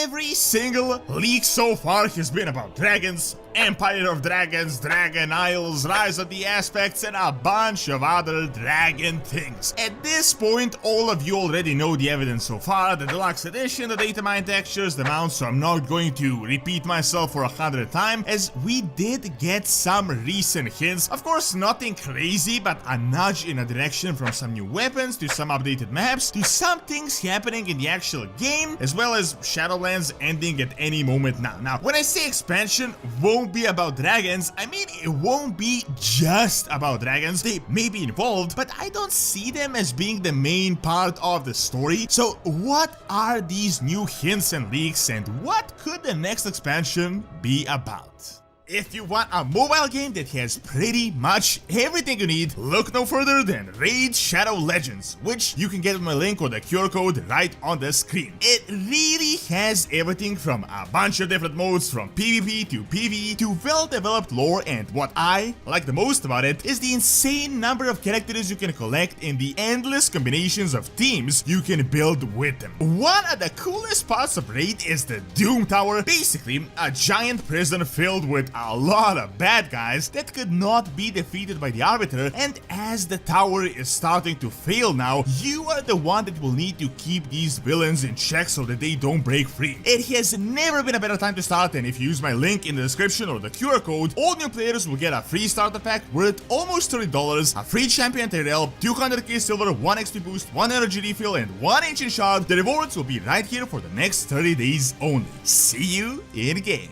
Every single leak so far has been about dragons, Empire of Dragons, Dragon Isles, Rise of the Aspects, and a bunch of other dragon things. At this point, all of you already know the evidence so far, the deluxe edition, the data mine textures, the mounts, so I'm not going to repeat myself for 100th time, as we did get some recent hints. Of course, nothing crazy, but a nudge in a direction from some new weapons to some updated maps to some things happening in the actual game, as well as Shadowlands ending at any moment now. Now, when I say expansion won't be about dragons, I mean it won't be just about dragons. They may be involved, but I don't see them as being the main part of the story. So what are these new hints and leaks, and what could the next expansion be about? If you want a mobile game that has pretty much everything you need, look no further than Raid Shadow Legends, which you can get with my link or the QR code right on the screen. It really has everything from a bunch of different modes, from PvP to PvE to well-developed lore, and what I like the most about it is the insane number of characters you can collect and the endless combinations of teams you can build with them. One of the coolest parts of Raid is the Doom Tower, basically a giant prison filled with a lot of bad guys that could not be defeated by the Arbiter, and as the tower is starting to fail now, you are the one that will need to keep these villains in check so that they don't break free. It has never been a better time to start, and if you use my link in the description or the QR code, all new players will get a free starter pack worth almost $30, a free champion Tyrell, 200k silver, 1 XP boost, 1 energy refill, and 1 ancient shard. The rewards will be right here for the next 30 days only. See you in game.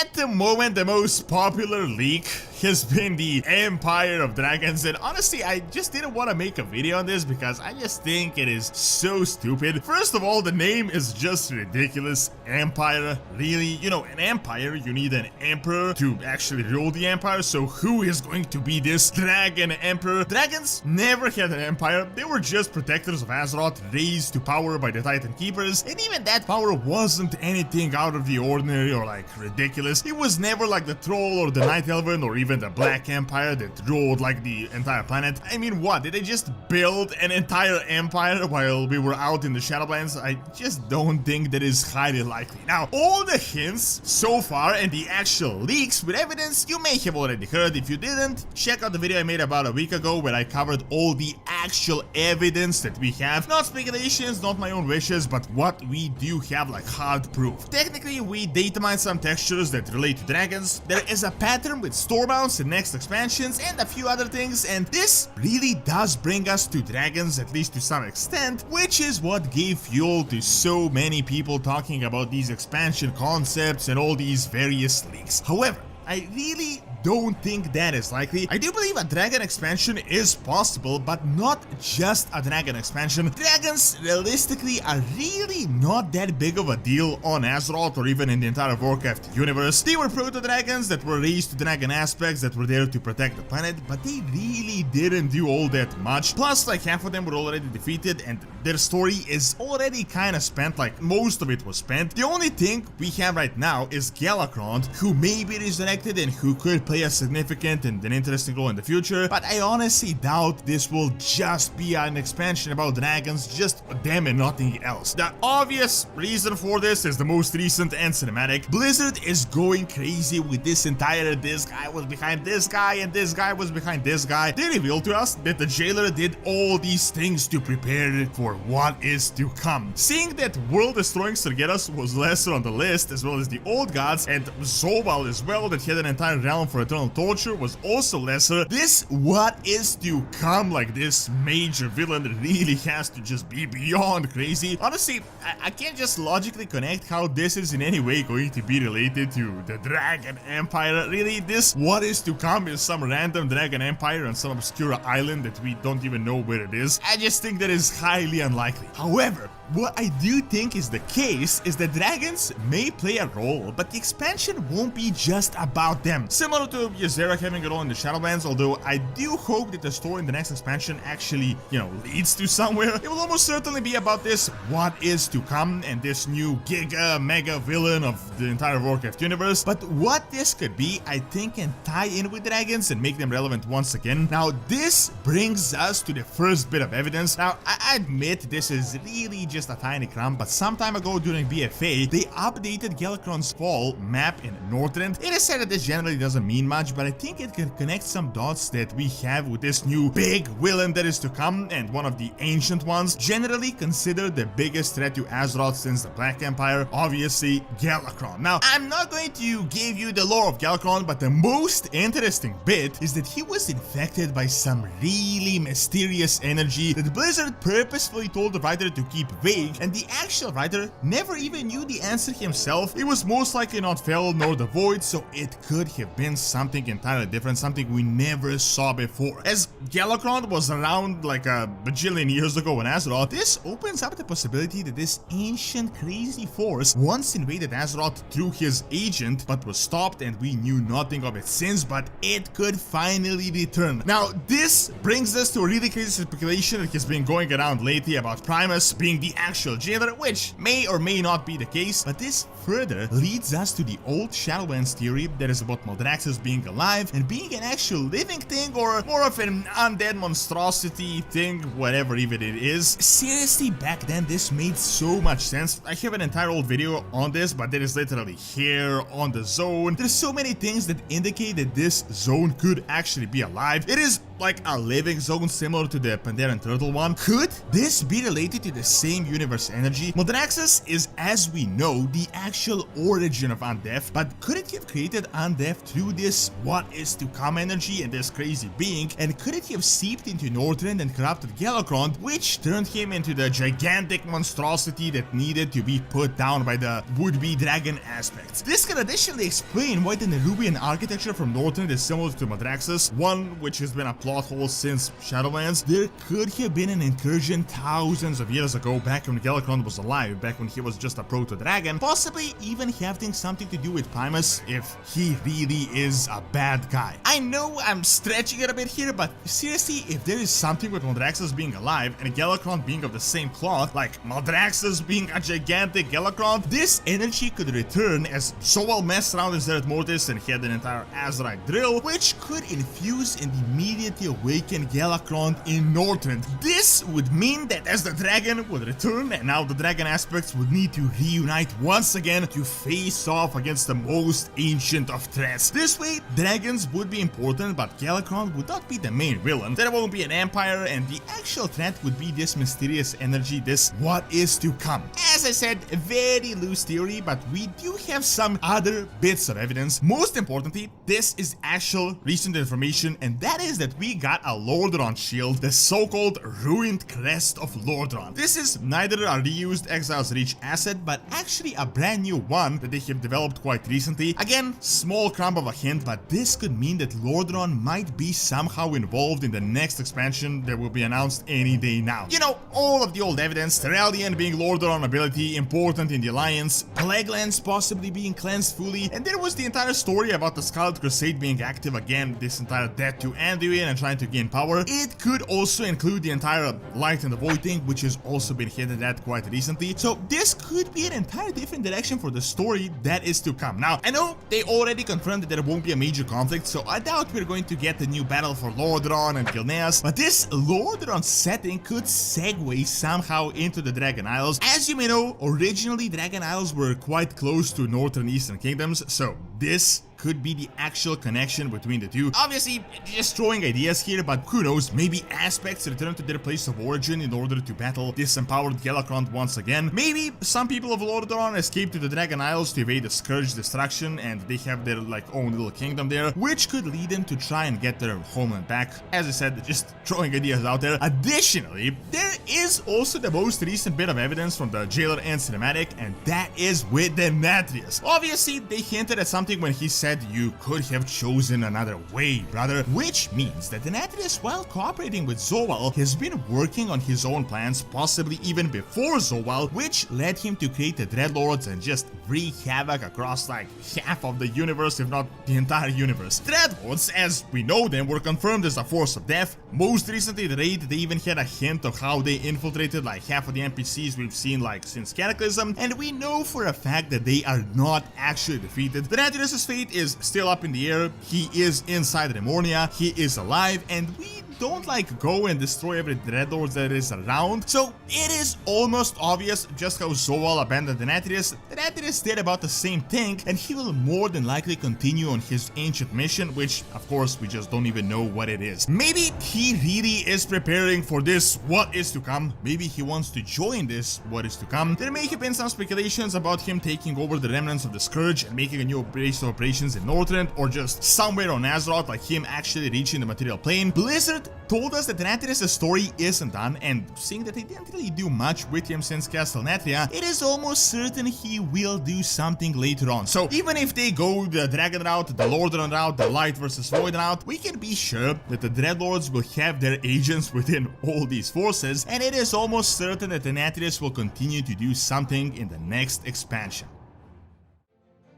At the moment, the most popular leak has been the Empire of Dragons, and honestly, I just didn't want to make a video on this because I just think it is so stupid. First of all, the name is just ridiculous. Empire, really? You know, an empire, you need an emperor to actually rule the empire, so who is going to be this dragon emperor? Dragons never had an empire, they were just protectors of Azeroth, raised to power by the Titan Keepers, and even that power wasn't anything out of the ordinary or like ridiculous. It was never like the Troll or the Night Elven or even the Black Empire that ruled like the entire planet. I mean, what, did they just build an entire empire while we were out in the Shadowlands? I just don't think that is highly likely. Now, all the hints so far and the actual leaks with evidence you may have already heard. If you didn't, check out the video I made about a week ago where I covered all the actual evidence that we have. Not speculations, not my own wishes, but what we do have, like hard proof. Technically, we data mined some textures that relate to dragons. There is a pattern with storebounds in next expansions and a few other things, and this really does bring us to dragons, at least to some extent, which is what gave fuel to so many people talking about these expansion concepts and all these various leaks. However, I really don't think that is likely. I do believe a dragon expansion is possible, but not just a dragon expansion. Dragons, realistically, are really not that big of a deal on Azeroth or even in the entire Warcraft universe. They were proto-dragons that were raised to dragon aspects that were there to protect the planet, but they really didn't do all that much. Plus, like half of them were already defeated and their story is already kinda spent, like most of it was spent. The only thing we have right now is Galakrond, who may be resurrected and who could play a significant and an interesting role in the future, but I honestly doubt this will just be an expansion about dragons, just them and nothing else. The obvious reason for this is the most recent end cinematic. Blizzard is going crazy with this entire this guy was behind this guy and this guy was behind this guy. They revealed to us that the jailer did all these things to prepare for what is to come. Seeing that world-destroying Sargeras was lesser on the list, as well as the old gods, and Zobal as well, that had an entire realm for eternal torture, was also lesser. This what is to come, like this major villain, really has to just be beyond crazy. Honestly, I can't just logically connect how this is in any way going to be related to the Dragon Empire. Really, this what is to come is some random Dragon Empire on some obscure island that we don't even know where it is. I just think that is highly unlikely. However, what I do think is the case is that dragons may play a role, but the expansion won't be just about them. Similar to Ysera having a role in the Shadowlands, although I do hope that the story in the next expansion actually, leads to somewhere. It will almost certainly be about this what is to come and this new giga mega villain of the entire Warcraft universe. But what this could be, I think, can tie in with dragons and make them relevant once again. Now, this brings us to the first bit of evidence. Now, I admit this is really just just a tiny crumb, but some time ago during BFA, they updated Galakrond's fall map in Lordran. It is said that this generally doesn't mean much, but I think it can connect some dots that we have with this new big villain that is to come, and one of the ancient ones, generally considered the biggest threat to Azeroth since the Black Empire, obviously Galakrond. Now, I'm not going to give you the lore of Galakrond, but the most interesting bit is that he was infected by some really mysterious energy that Blizzard purposefully told the writer to keep vague, and the actual writer never even knew the answer himself. It was most likely not Fel nor the Void, so it could have been something entirely different, something we never saw before. As Galakrond was around like a bajillion years ago in Azeroth, this opens up the possibility that this ancient crazy force once invaded Azeroth through his agent, but was stopped and we knew nothing of it since, but it could finally return. Now, this brings us to a really crazy speculation that has been going around lately about Primus being the actual jailer, which may or may not be the case, but this further leads us to the old Shadowlands theory that is about Maldraxxus being alive and being an actual living thing, or more of an undead monstrosity thing, whatever even it is. Seriously, back then this made so much sense. I have an entire old video on this, but there is literally here on the zone. There's so many things that indicate that this zone could actually be alive. It is like a living zone similar to the Pandaren Turtle one. Could this be related to the same universe energy? Maldraxxus is, as we know, the actual origin of Undeath, but could it have created Undeath through this what is to come energy and this crazy being? And could it have seeped into Lordran and corrupted Galakrond, which turned him into the gigantic monstrosity that needed to be put down by the would-be dragon aspects? This can additionally explain why the Nerubian architecture from Lordran is similar to Maldraxxus, one which has been a plot hole since Shadowlands. There could have been an incursion thousands of years ago, back when Galakrond was alive, back when he was just a proto-dragon, possibly even having something to do with Primus if he really is a bad guy. I know I'm stretching it a bit here, but seriously, if there is something with Maldraxxus being alive and Galakrond being of the same cloth, like Maldraxxus being a gigantic Galakrond, this energy could return as Zoal messed around in Zereth Mortis and had an entire Azerite drill, which could infuse and immediately awaken Galakrond in Lordran. This would mean that as the dragon would return, and now the dragon aspects would need to reunite once again to face off against the most ancient of threats. This way, dragons would be important, but Galakrond would not be the main villain. There won't be an empire, and the actual threat would be this mysterious energy, this what is to come. As I said, a very loose theory, but we do have some other bits of evidence. Most importantly, this is actual recent information, and that is that we got a Lordaeron shield, the so-called ruined Crest of Lordaeron. This is neither a reused Exile's Reach asset, but actually a brand new one that they have developed quite recently. Again, small crumb of a hint, but this could mean that Lordaeron might be somehow involved in the next expansion that will be announced any day now. You know, all of the old evidence, Terralion being Lordaeron ability important in the Alliance, Plaguelands possibly being cleansed fully, and there was the entire story about the Scarlet Crusade being active again, this entire death to Anduin and trying to gain power. It could also include the entire Light and the Void thing, which has also been hinted at quite recently. So this could be an entire different direction for the story that is to come. Now, I know they already confirmed that there won't be a major conflict, so I doubt we're going to get the new battle for Lordaeron and Gilneas, but this Lordaeron setting could segue somehow into the Dragon Isles. As you may know, originally Dragon Isles were quite close to Northern and Eastern Kingdoms, so this could be the actual connection between the two. Obviously, just throwing ideas here, but who knows, maybe aspects return to their place of origin in order to battle disempowered Galakrond once again. Maybe some people of Lordaeron escape to the Dragon Isles to evade the Scourge destruction and they have their like own little kingdom there, which could lead them to try and get their homeland back. As I said, just throwing ideas out there. Additionally, there is also the most recent bit of evidence from the Jailer End cinematic, and that is with Denathrius. Obviously, they hinted at something when he said you could have chosen another way, brother, which means that Denathrius, while cooperating with Zoal, has been working on his own plans, possibly even before Zoal, which led him to create the Dreadlords and just wreak havoc across like half of the universe, if not the entire universe. Dreadlords, as we know them, were confirmed as a force of death. Most recently, the raid, they even had a hint of how they infiltrated like half of the NPCs we've seen like since Cataclysm, and we know for a fact that they are not actually defeated. Denathrius' fate is still up in the air. He is inside Remornia, he is alive, and we don't like go and destroy every Dreadlord that is around. So it is almost obvious just how Zoal abandoned Denathrius. Denathrius did about the same thing, and he will more than likely continue on his ancient mission, which of course we just don't even know what it is. Maybe he really is preparing for this what is to come. Maybe he wants to join this what is to come. There may have been some speculations about him taking over the remnants of the Scourge and making a new base of operations in Lordran, or just somewhere on Azeroth, like him actually reaching the material plane. Blizzard told us that Denathrius' story isn't done, and seeing that they didn't really do much with him since Castelnatria, it is almost certain he will do something later on. So even if they go the Dragon route, the Lordaeron route, the Light versus Void route, we can be sure that the Dreadlords will have their agents within all these forces, and it is almost certain that Denathrius will continue to do something in the next expansion.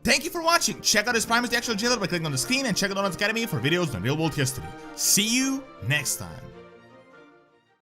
Thank you for watching. Check out his Primus the actual jailer by clicking on the screen, and check out Doronsmovies Academy for videos on real world history. See you next time.